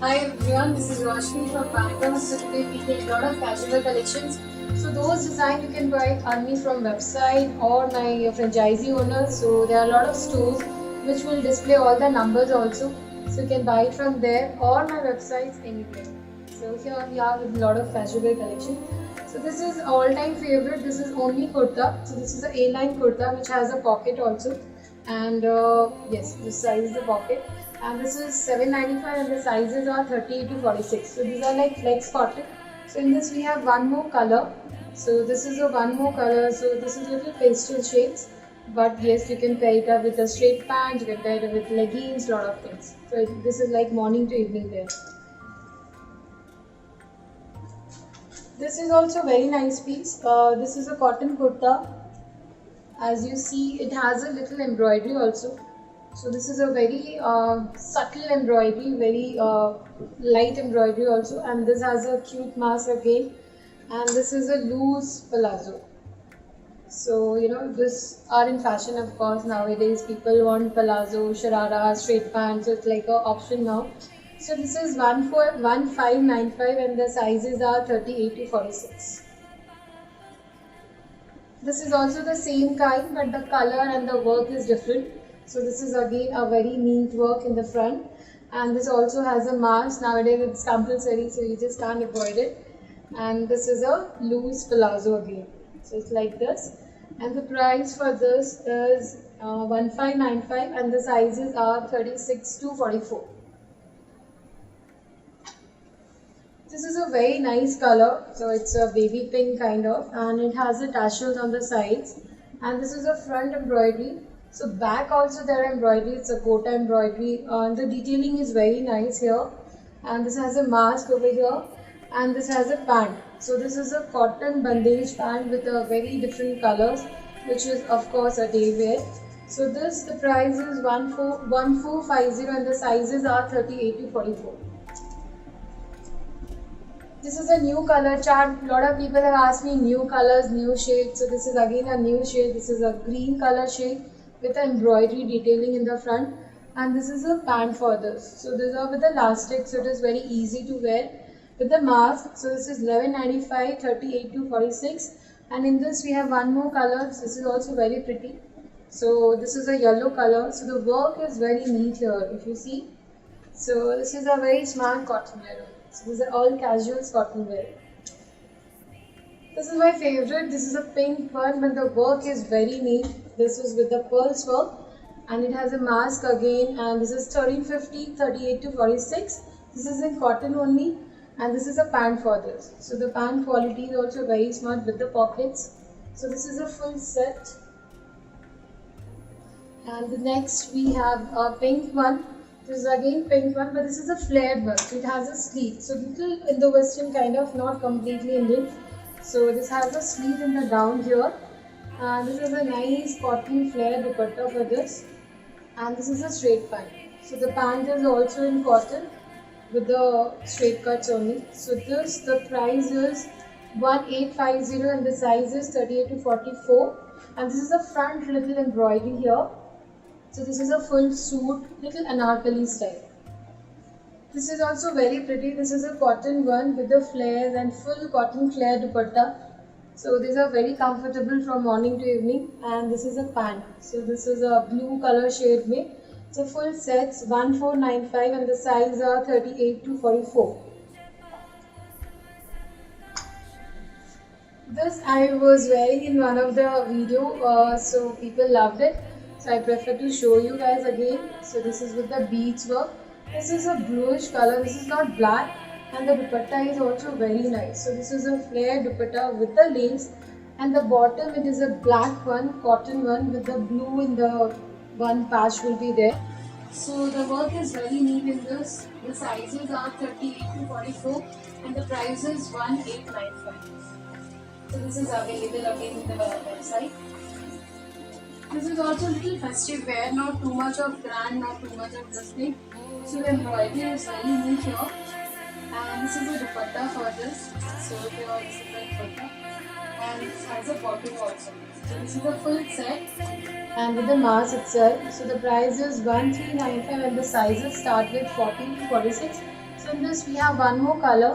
Hi everyone, this is Roshni from Pantone. So today we get a lot of casual collections. So those designs you can buy only from website or my franchisee owners. So there are a lot of stores which will display all the numbers also. So you can buy it from there or my websites anywhere. So here we are with a lot of casual collection. So this is all-time favorite. This is only kurta. So this is a A-line kurta which has a pocket also. And yes, this size is the pocket. And this is 795 and the sizes are 38 to 46. So these are like flex cotton. So in this we have one more color. So this is a one more color. So this is little pastel shades. But yes, you can pair it up with a straight pant, you can pair it with leggings, lot of things. So this is like morning to evening wear. This is also very nice piece. This is a cotton kurta. As you see, it has a little embroidery also. So this is a very subtle embroidery, very light embroidery also, and this has a cute mask again, and this is a loose palazzo. So this are in fashion, of course. Nowadays people want palazzo, sharara, straight pants. So it's like a option now. So this is 1595 and the sizes are 38 to 46. This is also the same kind, but the color and the work is different. So this is again a very neat work in the front, and this also has a mask. Nowadays it's compulsory, so you just can't avoid it. And this is a loose palazzo again. So it's like this, and the price for this is 1595 and the sizes are 36 to 44. This is a very nice color, so it's a baby pink kind of, and it has the tassels on the sides, and this is a front embroidery. So back also there are embroidery, it's a gota embroidery, and the detailing is very nice here, and this has a mask over here, and this has a pant. So this is a cotton bandage pant with a very different colors, which is of course a day wear. So the price is 1450 and the sizes are 38 to 44. This is a new color chart. A lot of people have asked me new colors, new shades. So this is again a new shade. This is a green color shade with embroidery detailing in the front. And this is a pant for this. So these are with elastic, so it is very easy to wear. With the mask, so this is 1195, 38 to 46. And in this we have one more color. This is also very pretty. So this is a yellow color. So the work is very neat here, if you see. So this is a very smart cotton wear. So these are all casuals cotton wear. This is my favorite. This is a pink one, but the work is very neat. This is with the pearls work, and it has a mask again. And this is 1350, 38 to 46. This is in cotton only, and this is a pant for this. So the pant quality is also very smart with the pockets. So this is a full set. And the next we have a pink one. This is again pink one, but this is a flared one. It has a sleeve. So little Indo-Western kind of, not completely Indian. So this has a sleeve in the down here. And this is a nice cotton flare dupatta for this. And this is a straight pant. So the pant is also in cotton with the straight cuts only. So the price is 1850 and the size is 38 to 44. And this is the front little embroidery here. So this is a full suit, little anarkali style. This is also very pretty. This is a cotton one with the flares and full cotton flare dupatta. So these are very comfortable from morning to evening. And this is a pant. So this is a blue color shade में. So full sets 1495 and the size are 38 to 44. This I was wearing in one of the video, so people loved it. So I prefer to show you guys again. So this is with the beads work. This is a bluish color. This is not black, and the dupatta is also very nice. So this is a flare dupatta with the lace, and the bottom it is a black one, cotton one with the blue in the one patch will be there. So the work is very neat in this. The sizes are 38 to 44, and the price is 1895. So this is available again in the website. This is also a little festive wear, not too much of grand, not too much of this thing. So the embroidery is very neat here. And this is a dupatta for this. So here this is the dupatta. And it has a bottom also. So this is a full set. And with the mask itself. So the price is 1395 and the sizes start with 14 to 46. So in this we have one more color.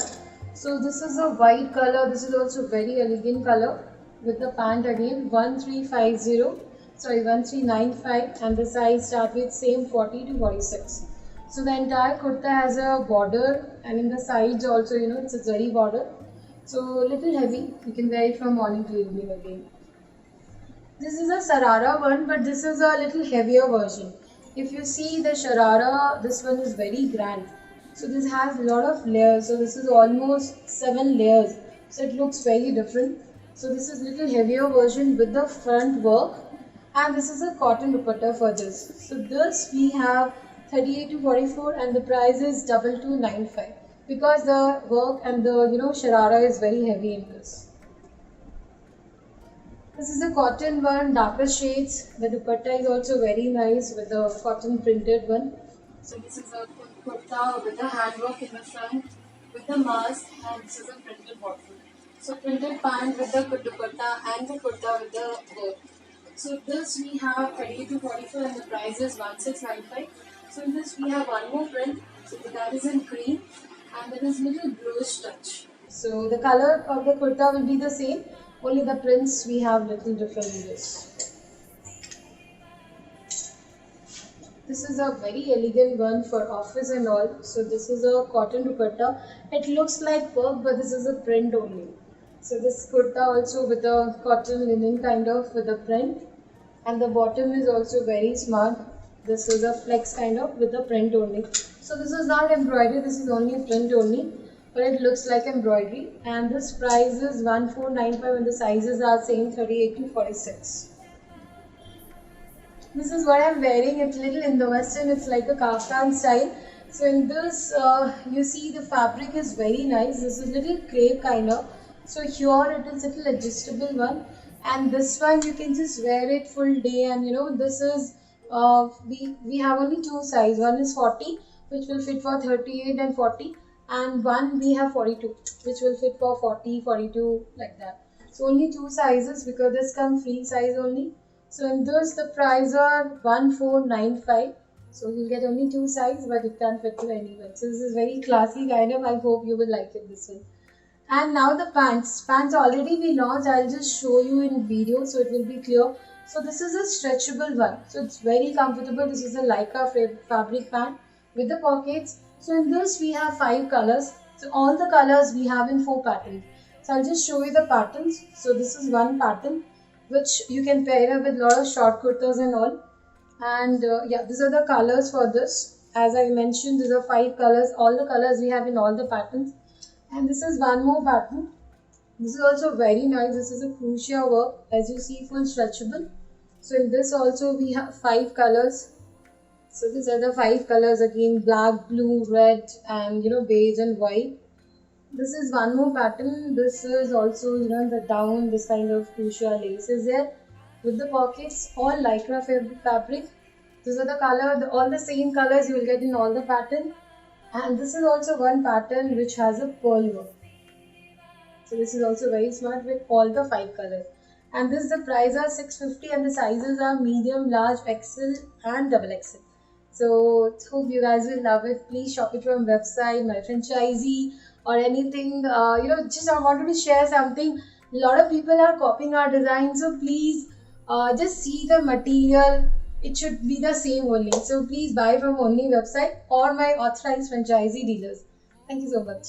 So this is a white color. This is also very elegant color with the pant again 1350. Sorry, 1395, and the size start with same 40 to 46. So the entire kurta has a border, and in the sides also, it's a zari border. So little heavy. You can wear it from morning to evening again. This is a Sarara one, but this is a little heavier version. If you see the Sharara, this one is very grand. So this has a lot of layers. So this is almost 7 layers. So it looks very different. So this is little heavier version with the front work. And this is a cotton dupatta for this. So this we have 38 to 44, and the price is 2295 because the work and the Sharara is very heavy in this. This is a cotton one, darker shades. The dupatta is also very nice with the cotton printed one. So this is a kurta with the handwork in the front, with the mask, and this is a printed bottom. So printed pant with the dupatta and the kurta with the work. So this we have 30 to 44, and the price is 1695. So in this we have one more print. So that is in green, and there is little bluish touch. So the color of the kurta will be the same. Only the prints we have little different in this. This is a very elegant one for office and all. So this is a cotton dupatta. It looks like work, but this is a print only. So this kurta also with a cotton linen kind of with a print, and the bottom is also very smart. This is a flex kind of with a print only. So this is not embroidery. This is only print only. But it looks like embroidery, and this price is 1495, and the sizes are same 38 to 46. This is what I'm wearing. It's little in the western. It's like a kaftan style. So in this, you see the fabric is very nice. This is little crepe kind of. So here it is little adjustable one, and this one you can just wear it full day. And this is we have only two sizes. One is 40, which will fit for 38 and 40. And one we have 42, which will fit for 40, 42, like that. So only two sizes because this comes free size only. So in this the price are 1495. So you'll get only two sizes, but it can fit to anyone. So this is very classy kind of. I hope you will like it this way. And now the pants. Pants already we launched. I'll just show you in video so it will be clear. So this is a stretchable one. So it's very comfortable. This is a Lycra fabric pant with the pockets. So in this we have 5 colors. So all the colors we have in 4 patterns. So I'll just show you the patterns. So this is one pattern which you can pair up with a lot of short kurtas and all. And yeah, these are the colors for this. As I mentioned, these are 5 colors. All the colors we have in all the patterns. And this is one more pattern. This is also very nice. This is a fuchsia work. As you see, full stretchable. So in this also we have 5 colors. So these are the 5 colors again: black, blue, red, and beige and white. This is one more pattern. This is also the down, this kind of fuchsia lace is there with the pockets, all Lycra fabric. These are the color, all the same colors you will get in all the pattern. And this is also one pattern which has a pearl work. So this is also very smart with all the 5 colors. And this the price are 650, and the sizes are medium, large, XL and XXL. So hope you guys will love it. Please shop it from website, my franchisee, or anything. Just I wanted to share something. A lot of people are copying our design, so please just see the material. It should be the same only. So please buy from only website or my authorized franchisee dealers. Thank you so much.